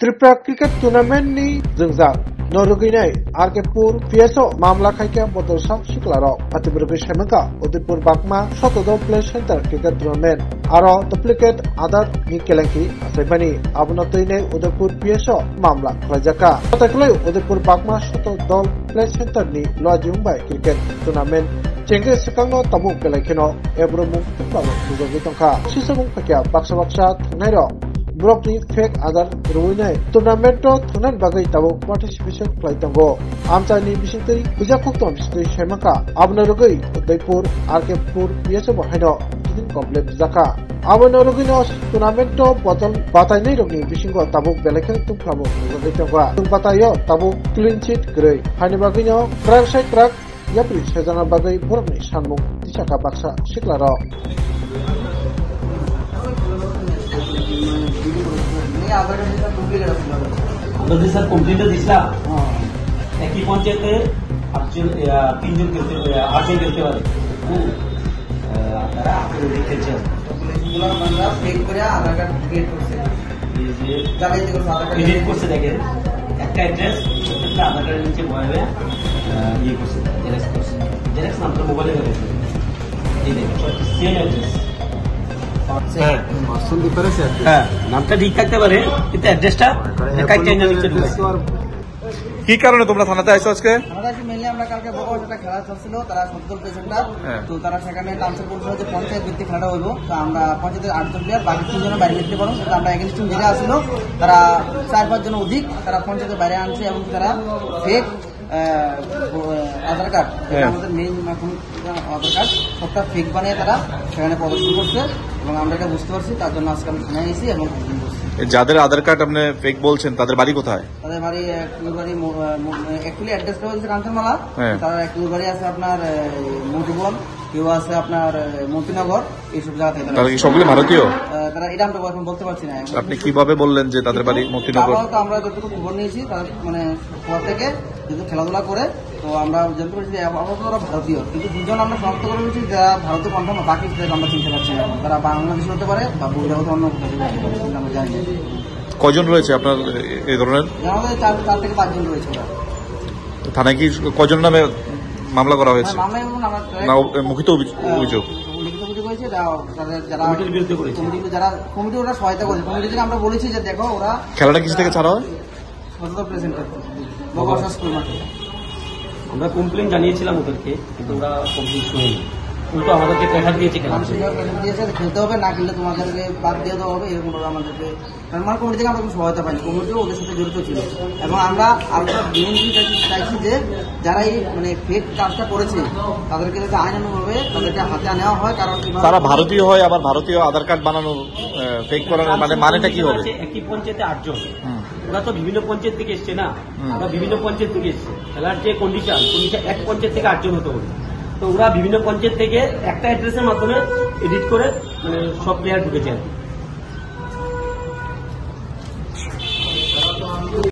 Tripura cricket tournament नि जोंजाक नरुगैनाय आरकेपुर PSO मामला खायका बदलसा सिखलाराव अतिबुरगै सेमका उदयपुर बागमा शतद प्ले सेंटर क्रिकेट टूर्नामेंट आरो डुप्लीकेट आधार नि केलेंकी आसायबानी आबुनतैने उदयपुर पीएसओ मामला खायजाका ततखलै उदयपुर बागमा शतद प्ले सेंटर नि लजिंबाय क्रिकेट टूर्नामेंट चेंगे सिकांनो तबुक बेलायखेनो एब्रमु तुपाबो दुजोगै तंखा सिसबुं फाकिया बाक्सा थांनायरो ब्रकनि फेक आधार रुइनाय टूर्नामेंट थांनान बागै तबो पार्टिसिपेशन खालायतांगो आमचानि बिसिंतै बुजाखुक्तम बिसिंतै सेमका आबनरुगै उदयपुर आरकेपुर पीएसओ बहायनो गिदिर कमप्लीट जाका आबनरुगैनो टूर्नामेंट बदल बातायनाय रगनि बिसिंगो तबुक बेलायखेन तुमफ्राबो दुजोगै तंगा तुमबातायो तबुक क्लीन शीट गरै हानि बागैनो ट्राक साइड ट्राक याप्रि सेजाना बागै बरकनि सानमुं दिसाका बाक्सा सिखलाराव স্যার কমপ্লিট দিছিলা একই পঞ্চায়েতে 3জন খেলতে পারে তারা খেলছে এডিট করছে দেখেন একটা অ্যাড্রেস প্রত্যেকটা আধার কার্ডের নিচে বয়াবে ইয়ে করছে জেরেক্স নামটা মোবাইলে ধরেছে এই দেখেন সেম অ্যাড্রেস নামটা ঠিক থাকতে পারে কিন্তু অ্যাড্রেসটা কি কারণে তোমরা থানাতে আইছো আজকে? মেনলি আমরা কালকে বড় একটা খেলা চলছিল, তারা 70 পেশেন্টটা তো তারা সেখানে কাউন্সিল বলছিল যে পঞ্চায়েত ভিত্তিক খেলাটা হইব। তো আমরা পঞ্চায়েতের 8 জন প্লেয়ার বাকি 3 জনের বাইরে নিতে পারবো। তো আমরা এগেইনস্ট টিম যেটা আসলো তারা 4-5 জন অধিক তারা পঞ্চায়েতের বাইরে আনছে এবং তারা ফেক আধার কার্ড আমাদের মেইন এখন আধার কার্ড সবটা ফেক বানিয়ে তারা সেখানে প্রদর্শন করছে এবং আমরা এটা বুঝতে পারছি। তার জন্য আজকে আমি থানায় এসেছি এবং যাদের আধার কার্ড আপনি ফেক বলছেন তাদের বাড়ি কোথায়? তাদের বাড়ি অ্যাকচুয়ালি অ্যাড্রেসটা হচ্ছে কাঞ্চনমালা, তার একটু বাড়ি আছে আপনার মধুবন, কেউ আছে আপনার মন্ত্রীনগর, এইসব জায়গা থেকে। তারা কি সবগুলো ভারতীয়? তারা এটা আমরা এখন বলতে পারছি না। আপনি কিভাবে বললেন যে তাদের বাড়ি মন্ত্রীনগর? আমরা যতটুকু খবর নিয়েছি তারা মানে পর থেকে যেহেতু খেলাধুলা করে তো আমরা জানতে পারছি যে ওরা ভারতীয়, কিন্তু দুজন আমরা শনাক্ত করে নিয়েছি যারা ভারতীয় কনফার্ম, বাকি আমরা চিনতে পারছি না। তারা বাংলাদেশ হতে পারে বা বহিরাগত অন্য আমরা জানি। কয়জন রয়েছে আপনার এই ধরনের? আমাদের 4 থেকে 5 জন রয়েছে। থানায় কি কয়জন নামে মামলা করা হয়েছে না মুখিত অভিযোগ? কমিটি ওরা সহায়তা করেছে। কমিটি থেকে আমরা বলেছি যে দেখো ওরা খেলাটা কিছু থেকে ছাড়া হয়। আমরা কমপ্লেন জানিয়েছিলাম ওদেরকে, কিন্তু ওরা কমপ্লেন শুনেনি, উল্টো আমাদেরকে প্রেশার দিয়েছে খেলতে হবে, না খেললে তোমাদেরকে বাদ দিয়ে দেওয়া হবে, এরকম আমাদেরকে আমার কমিটি থেকে আমরা কোনো সহায়তা পাইনি। কমিটিও ওদের সাথে জড়িত ছিল এবং আমরা আরো চাইছি যে যারা এই মানে ফেক কাজটা করেছে তাদেরকে যাতে আইনানুভাবে তাদেরকে হাতে নেওয়া হয়। কারণ তারা ভারতীয় হয়, আবার ভারতীয় আধার কার্ড বানানো ফেক করানোর মানেটা কি হবে? একই পঞ্চায়েতে 8 জন, ওরা তো বিভিন্ন পঞ্চায়েত থেকে এসছে না, ওরা বিভিন্ন পঞ্চায়েত থেকে এসছে। খেলার যে কন্ডিশন এক পঞ্চায়েত থেকে 8 জন হতে হবে। তো ওরা বিভিন্ন পঞ্চায়েত থেকে একটা অ্যাড্রেসের মাধ্যমে এডিট করে মানে সব প্লেয়ার ঢুকেছে।